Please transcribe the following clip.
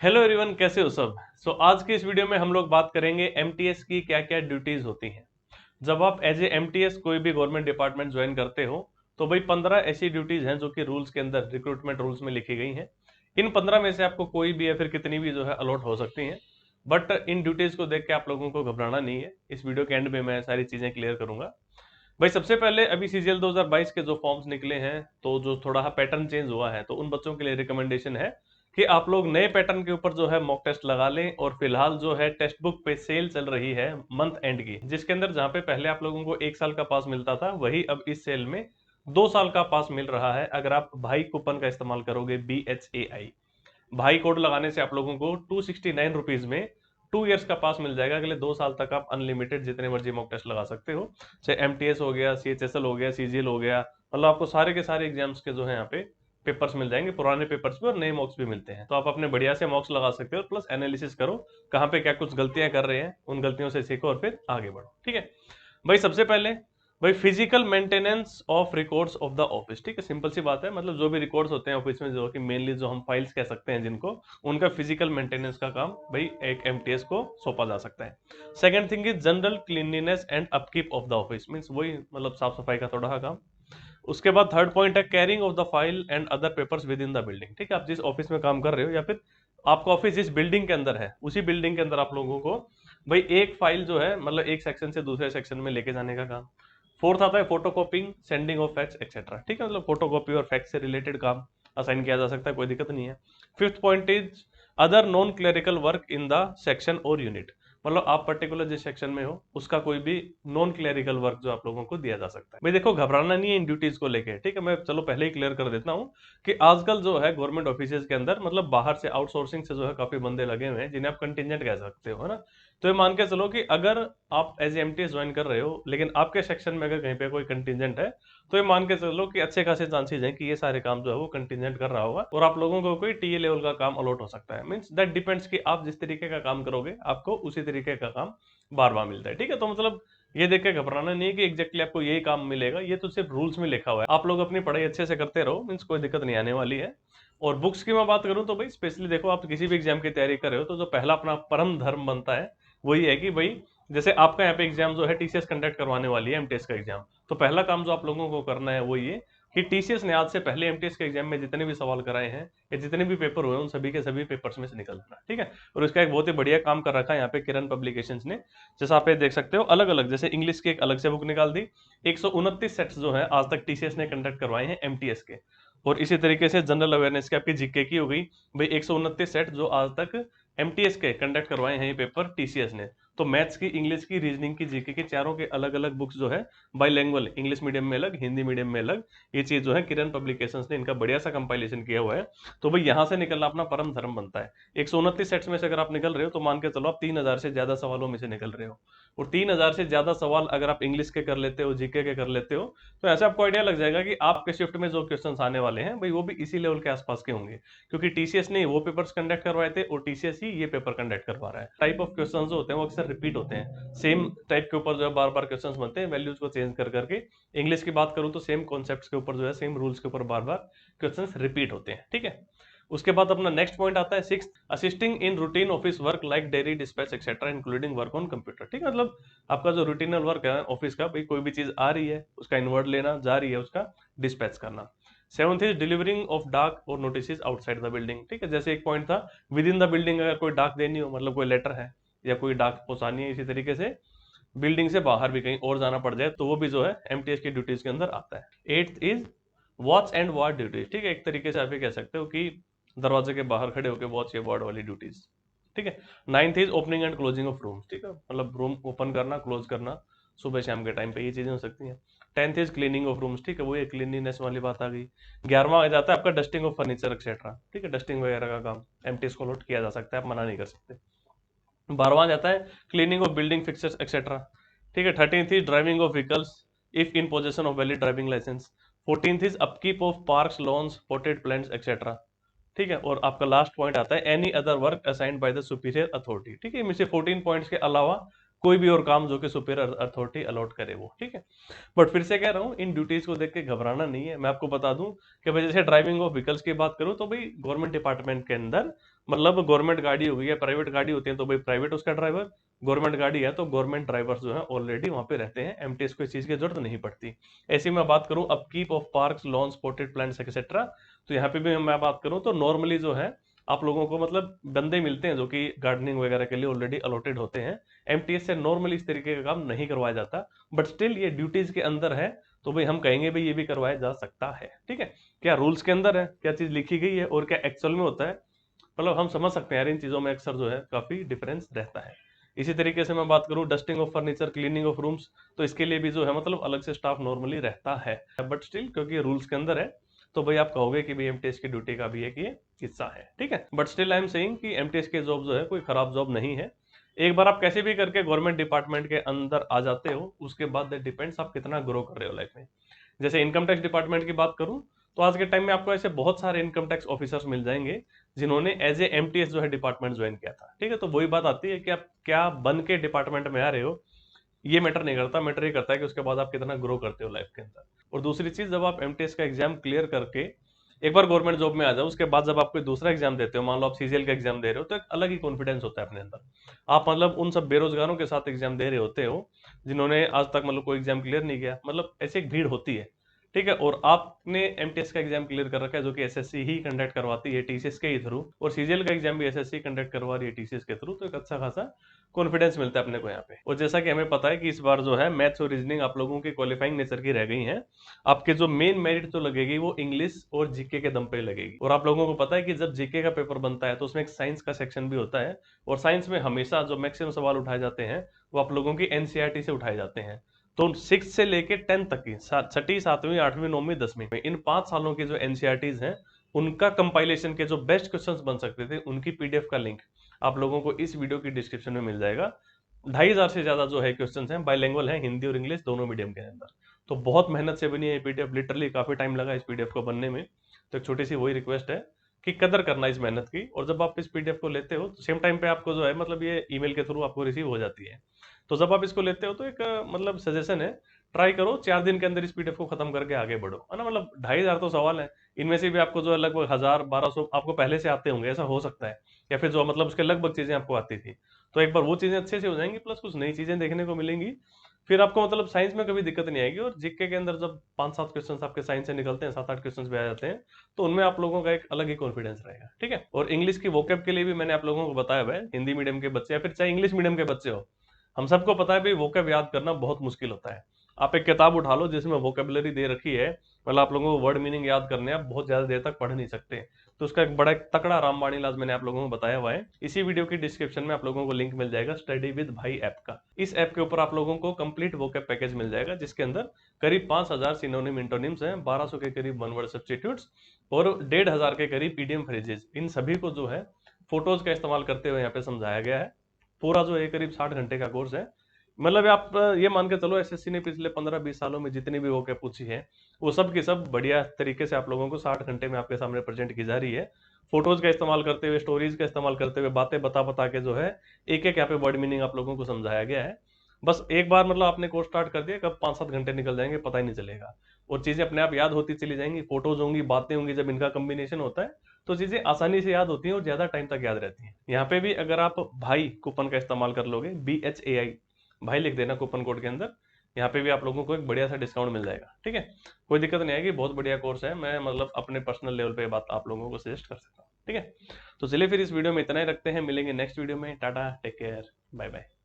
Hello everyone, कैसे हो सब। आज की इस वीडियो में हम लोग बात करेंगे एमटीएस की क्या क्या ड्यूटीज होती हैं। जब आप एज ए एमटीएस कोई भी गवर्नमेंट डिपार्टमेंट ज्वाइन करते हो तो भाई 15 ऐसी ड्यूटीज हैं जो कि रूल्स के अंदर, रिक्रूटमेंट रूल्स में लिखी गई हैं। इन 15 में से आपको कोई भी या फिर कितनी भी जो है अलॉट हो सकती हैं। बट इन ड्यूटीज को देख के आप लोगों को घबराना नहीं है। इस वीडियो के एंड में मैं सारी चीजें क्लियर करूंगा। भाई सबसे पहले अभी सीजीएल 2022 के जो फॉर्म्स निकले हैं, तो जो थोड़ा पैटर्न चेंज हुआ है, तो उन बच्चों के लिए रिकमेंडेशन है कि आप लोग नए पैटर्न के ऊपर जो है मॉक टेस्ट लगा लें। और फिलहाल जो है टेक्स्ट बुक पे सेल चल रही है मंथ एंड की, जिसके अंदर जहां पे पहले आप लोगों को 1 साल का पास मिलता था, वही अब इस सेल में 2 साल का पास मिल रहा है। अगर आप भाई कूपन का इस्तेमाल करोगे, BHAI भाई कोड लगाने से आप लोगों को 269 रुपीज में 2 इयर्स का पास मिल जाएगा। अगले 2 साल तक आप अनलिमिटेड जितने मर्जी मॉक टेस्ट लगा सकते हो, चाहे एमटीएस हो गया, CHSL हो गया, सीजीएल हो गया। मतलब आपको सारे के सारे एग्जाम्स के जो है यहाँ पे पेपर्स मिल जाएंगे, पुराने पेपर्स भी और नए मॉक्स भी मिलते हैं। तो आप अपने बढ़िया से मॉक्स लगा सकते हो, प्लस एनालिसिस करो कहाँ पे क्या कुछ गलतियां कर रहे हैं, उन गलतियों से सीखो और फिर आगे बढ़ो। ठीक है भाई। सबसे पहले भाई physical maintenance of records of the office. ठीक है, सिंपल सी बात है। मतलब जो भी रिकॉर्ड्स होते हैं ऑफिस में, जो कि मेनली जो हम फाइल्स कह सकते हैं जिनको, उनका फिजिकल मेंटेनेंस का काम भाई एक एमटीएस को सौंपा जा सकता है। Second thing is general cleanliness and upkeep of the office, means वही मतलब साफ सफाई का थोड़ा काम। उसके बाद थर्ड पॉइंट है carrying of the file and other papers with in the building. ठीक है, आप जिस ऑफिस में काम कर रहे हो या फिर आपका ऑफिस जिस बिल्डिंग के अंदर है, उसी बिल्डिंग के अंदर आप लोगों को भाई एक फाइल जो है मतलब एक सेक्शन से दूसरे सेक्शन में लेके जाने का काम। फोर्थ आता है photocopying, sending of fax etcetera. ठीक है, मतलब फोटोकॉपी और फैक्स से रिलेटेड काम असाइन किया जा सकता है, कोई दिक्कत नहीं है। Fifth point is other non clerical work in the section और यूनिट। मतलब आप पर्टिकुलर जिस सेक्शन में हो उसका कोई भी नॉन क्लरिकल वर्क जो आप लोगों को दिया जा सकता है। भाई देखो, घबराना नहीं है इन ड्यूटीज को लेके। ठीक है, मैं चलो पहले ही क्लियर कर देता हूँ कि आजकल जो है गवर्नमेंट ऑफिस के अंदर मतलब बाहर से आउटसोर्सिंग से जो है काफी बंदे लगे हुए हैं, जिन्हें आप कंटिजेंट कह सकते हो, है ना। तो ये मान के चलो कि अगर आप एज एमटीएस ज्वाइन कर रहे हो, लेकिन आपके सेक्शन में अगर कहीं पे कोई कंटिजेंट है, तो ये मान के चलो कि अच्छे खासे चांसेस हैं कि ये सारे काम जो है वो कंटिजेंट कर रहा होगा और आप लोगों को कोई टीए लेवल का काम अलॉट हो सकता है। मींस दैट डिपेंड्स कि आप जिस तरीके का काम करोगे आपको उसी तरीके का काम बार बार मिलता है। ठीक है, तो मतलब ये देख के घबराना नहीं है कि एग्जैक्टली आपको यही काम मिलेगा। ये तो सिर्फ रूल्स में लिखा हुआ है, आप लोग अपनी पढ़ाई अच्छे से करते रहो, मीन्स कोई दिक्कत नहीं आने वाली है। और बुक्स की मैं बात करूं तो भाई स्पेशली देखो, आप किसी भी एग्जाम की तैयारी कर रहे हो तो जो पहला अपना परम धर्म बनता है वही है कि भाई जैसे आपका यहाँ पे एग्जाम जो है टीसीएस कंडक्ट करवाने वाली है एमटीएस का एग्जाम, तो पहला काम जो आप लोगों को करना है वो ये कि टीसीएस ने आज से पहले एमटीएस के एग्जाम में जितने भी सवाल कराए हैं या जितने भी पेपर हुए उन सभी के सभी पेपर्स में से निकलना। ठीक है, और इसका एक बहुत ही बढ़िया काम कर रखा है यहाँ पे किरण पब्लिकेशंस ने। जैसा आप ये देख सकते हो, अलग अलग जैसे इंग्लिश की एक अलग से बुक निकाल दी। 129 सेट्स जो है आज तक टीसीएस ने कंडक्ट करवाए हैं एमटीएस के। और इसी तरीके से जनरल अवेयरनेस की आपकी जीके की हो गई भाई 129 सेट जो आज तक एमटीएस के कंडक्ट करवाए हैं ये पेपर टीसीएस ने। तो मैथ्स की, इंग्लिश की, रीजनिंग की, जीके की, चारों के अलग अलग बुक्स जो है बाईलैंग्वेल, इंग्लिश मीडियम में अलग, हिंदी मीडियम में अलग, ये चीज जो है किरण पब्लिकेशंस ने इनका बढ़िया सा कंपाइलेशन किया हुआ है। तो भाई यहाँ से निकलना अपना परम धर्म बनता है। 129 सेट्स में से अगर आप निकल रहे हो तो मान के चलो आप 3000 से ज्यादा सवालों में से निकल रहे हो। और 3000 से ज्यादा सवाल अगर आप इंग्लिश के कर लेते हो, जीके के कर लेते हो, तो ऐसे आपको आइडिया लग जाएगा कि आपके शिफ्ट में जो क्वेश्चंस आने वाले हैं भाई वो भी इसी लेवल के आसपास के होंगे, क्योंकि टीसीएस ने वो पेपर्स कंडक्ट करवाए थे और टीसीएस ही ये पेपर कंडक्ट करवा रहा है। टाइप ऑफ क्वेश्चंस जो होते हैं वो अक्सर रिपीट होते हैं, सेम टाइप के ऊपर जो है बार बार क्वेश्चंस बनते हैं, वैल्यूज को चेंज कर करके। इंग्लिश की बात करूं तो सेम कॉन्सेप्ट्स के ऊपर जो है, सेम रूल्स के ऊपर बार बार क्वेश्चंस रिपीट होते हैं। ठीक है, उसके बाद अपना नेक्स्ट पॉइंट आता है six, assisting in routine office work like dairy dispatch etcetera including work on computer. ठीक है, मतलब आपका जो रूटीनल वर्क है ऑफिस का, भाई कोई भी चीज आ रही है उसका इन्वर्ट लेना, जा रही है उसका डिस्पैच करना। सेवंथ इज डिलीवरिंग ऑफ डाक और नोटिस आउटसाइड द बिल्डिंग। ठीक है, जैसे एक पॉइंट था विद इन द बिल्डिंग अगर कोई डाक देनी हो, मतलब कोई लेटर है या कोई डाक पहुंचानी है, इसी तरीके से बिल्डिंग से बाहर भी कहीं और जाना पड़ जाए तो वो भी जो है एमटीएस की ड्यूटीज के अंदर आता है। Eighth is watch and ward duties. ठीक है, एक तरीके से आप ये कह सकते हो कि दरवाजे के बाहर खड़े होकर वॉच या वार्ड वाली ड्यूटीज। ठीक है। Ninth is opening and closing of rooms. ठीक है, मतलब रूम ओपन करना, क्लोज करना सुबह शाम के टाइम पे, ये चीजें हो सकती हैं। Tenth is cleaning of rooms. ठीक है, वो ये क्लीनिनेस वाली बात आ गई। 11वां आ जाता है आपका डस्टिंग ऑफ फर्नीचर एक्सेट्रा। ठीक है, डस्टिंग वगैरह का काम एमटीएस को अलॉट किया जा सकता है, आप मना नहीं कर सकते। 12वां जाता है cleaning of building fixtures etcetera. ठीक है। 13th is driving of vehicles if in possession of valid driving licence. 14th is upkeep of parks, lawns, potted plants etcetera. ठीक है, और आपका लास्ट पॉइंट आता है any other work assigned by the superior authority. ठीक है, इनमें से 14 पॉइंट्स के अलावा कोई भी और काम जो कि सुपीरियर अथॉरिटी अलॉट करे वो, ठीक है। बट फिर से कह रहा हूँ, इन ड्यूटीज को देख के घबराना नहीं है। मैं आपको बता दूं कि भाई जैसे ड्राइविंग ऑफ व्हीकल्स की बात करूं तो भाई गवर्नमेंट डिपार्टमेंट के अंदर मतलब गवर्नमेंट गाड़ी होगी या प्राइवेट गाड़ी होती है तो भाई प्राइवेट उसका ड्राइवर, गवर्नमेंट गाड़ी है तो गवर्नमेंट ड्राइवर्स जो है ऑलरेडी वहां पे रहते हैं, एमटीएस को इस चीज की जरूरत नहीं पड़ती। ऐसी मैं बात करूं upkeep of parks, lawn, spotted plants etcetera, तो यहाँ पे भी मैं बात करूं तो नॉर्मली जो है आप लोगों को मतलब बंदे मिलते हैं जो कि गार्डनिंग वगैरह के लिए ऑलरेडी अलॉटेड होते हैं। एमटीएस से नॉर्मली इस तरीके का काम नहीं करवाया जाता, बट स्टिल ये ड्यूटीज के अंदर है तो भाई हम कहेंगे भाई ये भी करवाया जा सकता है, ठीक है। क्या रूल्स के अंदर है, क्या चीज लिखी गई है और क्या एक्चुअल में होता है, मतलब हम समझ सकते हैं यार इन चीजों में अक्सर जो है काफी डिफरेंस रहता है। इसी तरीके से मैं बात करूं dusting of furniture, cleaning of rooms, तो इसके लिए भी जो है मतलब अलग से स्टाफ नॉर्मली रहता है, बट स्टिल क्योंकि रूल्स के अंदर है तो भाई आप कहोगे कि भाई एमटीएस की ड्यूटी का भी एक ये हिस्सा है, ठीक है। But still I am saying कि एमटीएस के जॉब जो है कोई खराब जॉब नहीं है। एक बार आप कैसे भी करके गवर्नमेंट डिपार्टमेंट के अंदर आ जाते हो उसके बाद दैट डिपेंड्स आप कितना ग्रो कर रहे हो लाइफ में। जैसे इनकम टैक्स डिपार्टमेंट की बात करूं तो आज के टाइम में आपको ऐसे बहुत सारे इनकम टैक्स ऑफिसर्स मिल जाएंगे जिन्होंने एज ए एमटीएस जो है डिपार्टमेंट ज्वाइन किया था, ठीक है। तो वही बात आती है कि आप क्या बन के डिपार्टमेंट में आ रहे हो, ये मैटर नहीं करता, मैटर ये करता है कि उसके बाद आप कितना ग्रो करते हो लाइफ के अंदर। और दूसरी चीज, जब आप एमटीएस का एग्जाम क्लियर करके एक बार गवर्नमेंट जॉब में आ जाओ उसके बाद जब आप कोई दूसरा एग्जाम देते हो, मान लो आप सीजीएल का एग्जाम दे रहे हो, तो एक अलग ही कॉन्फिडेंस होता है अपने अंदर। आप मतलब उन सब बेरोजगारों के साथ एग्जाम दे रहे होते हो जिन्होंने आज तक मतलब कोई एग्जाम क्लियर नहीं किया, मतलब ऐसी एक भीड़ होती है, ठीक है। और आपने एमटीएस का एग्जाम क्लियर कर रखा है जो कि एसएससी ही कंडक्ट करवाती है टीसीएस के ही थ्रू, और सीजीएल का एग्जाम भी एसएससी कंडक्ट करवा रही है टीसीएस के थ्रू, तो एक अच्छा खासा कॉन्फिडेंस मिलता है अपने को यहाँ पे। और जैसा कि हमें पता है कि इस बार जो है मैथ्स और रीजनिंग आप लोगों की क्वालिफाइंग नेचर की रह गई हैं, आपके जो मेन मेरिट तो लगेगी वो इंग्लिश और जीके के दम पे लगेगी। और आप लोगों को पता है कि जब जीके का पेपर बनता है तो उसमें एक साइंस का सेक्शन भी होता है, और साइंस में हमेशा जो मैक्सिमम सवाल उठाए जाते हैं वो आप लोगों की एनसीईआरटी से उठाए जाते हैं। तो 6 से लेके 10 तक की छठी, सातवीं, आठवीं, नौवीं, 10वीं में इन 5 सालों की जो एनसीईआरटीज हैं उनका कंपाइलेशन के जो बेस्ट क्वेश्चंस बन सकते थे उनकी पीडीएफ का लिंक आप लोगों को इस वीडियो की डिस्क्रिप्शन में मिल जाएगा। 2500 से ज्यादा जो है क्वेश्चंस हैं, बाइलिंगुअल हैं, हिंदी और इंग्लिश दोनों मीडियम के अंदर। तो बहुत मेहनत से बनी है पीडीएफ, लिटरली काफी टाइम लगा इस पीडीएफ को बनने में। तो एक छोटी सी वही रिक्वेस्ट है कि कदर करना इस मेहनत की, और जब आप इस पीडीएफ को लेते हो तो सेम टाइम पे आपको जो है मतलब ये ईमेल के थ्रू आपको रिसीव हो जाती है। तो जब आप इसको लेते हो तो एक मतलब सजेशन है, ट्राई करो 4 दिन के अंदर इस पीडीएफ को खत्म करके आगे बढ़ो, है ना। मतलब 2500 तो सवाल है, इनमें से भी आपको जो है लगभग 1000-1200 आपको पहले से आते होंगे, ऐसा हो सकता है, या फिर जो मतलब उसके लगभग चीजें आपको आती थी। तो एक बार वो चीजें अच्छे से हो जाएंगी, प्लस कुछ नई चीजें देखने को मिलेंगी, फिर आपको मतलब साइंस में कभी दिक्कत नहीं आएगी। और जीके के अंदर जब 5-7 क्वेश्चन आपके साइंस से निकलते हैं, 7-8 क्वेश्चन भी आ जाते हैं, तो उनमें आप लोगों का एक अलग ही कॉन्फिडेंस रहेगा, ठीक है। और इंग्लिश की वोकैब के लिए भी मैंने आप लोगों को बताया हुआ है, हिंदी मीडियम के बच्चे या फिर चाहे इंग्लिश मीडियम के बच्चे हो, हम सबको पता है भाई वोकैब याद करना बहुत मुश्किल होता है। आप एक किताब उठा लो जिसमें वोकेबलरी दे रखी है, मतलब आप लोगों को वर्ड मीनिंग याद करने हैं, आप बहुत ज्यादा देर तक पढ़ नहीं सकते। तो उसका एक बड़ा एक तकड़ा रामबाणी इलाज मैंने आप लोगों को बताया हुआ है। इसी वीडियो की डिस्क्रिप्शन में आप लोगों को लिंक मिल जाएगा स्टडी विद भाई ऐप का। इस ऐप के ऊपर आप लोगों को कंप्लीट वोकैब पैकेज मिल जाएगा जिसके अंदर करीब 5000 सिनोनिम इंटोनिम्स हैं, 1200 के करीब वन वर्ड सब्स्टिट्यूट्स और 1500 के करीब पीडीएम फ्रेजेस। इन सभी को जो है फोटोज का इस्तेमाल करते हुए यहाँ पे समझाया गया है। पूरा जो है करीब 60 घंटे का कोर्स है। मतलब आप ये मान के चलो एसएससी ने पिछले 15-20 सालों में जितनी भी वोकैब पूछी है वो सब की सब बढ़िया तरीके से आप लोगों को 60 घंटे में आपके सामने प्रेजेंट की जा रही है। फोटोज का इस्तेमाल करते हुए, स्टोरीज का इस्तेमाल करते हुए, बातें बता बता के जो है एक एक यहाँ पे वर्ड मीनिंग आप लोगों को समझाया गया है। बस एक बार मतलब आपने कोर्स स्टार्ट कर दिया, कब 5-7 घंटे निकल जाएंगे पता ही नहीं चलेगा, और चीजें अपने आप याद होती चली जाएंगी। फोटोज होंगी, बातें होंगी, जब इनका कॉम्बिनेशन होता है तो चीजें आसानी से याद होती हैं और ज्यादा टाइम तक याद रहती हैं। यहाँ पे भी अगर आप भाई कूपन का इस्तेमाल कर लोगे, BHAI भाई लिख देना कूपन कोड के अंदर, यहाँ पे भी आप लोगों को एक बढ़िया सा डिस्काउंट मिल जाएगा, ठीक है। कोई दिक्कत नहीं आएगी, बहुत बढ़िया कोर्स है, मैं मतलब अपने पर्सनल लेवल पे बात आप लोगों को सजेस्ट कर सकता हूँ, ठीक है। तो चलिए फिर इस वीडियो में इतना ही रखते हैं, मिलेंगे नेक्स्ट वीडियो में। Tata, take care, bye bye.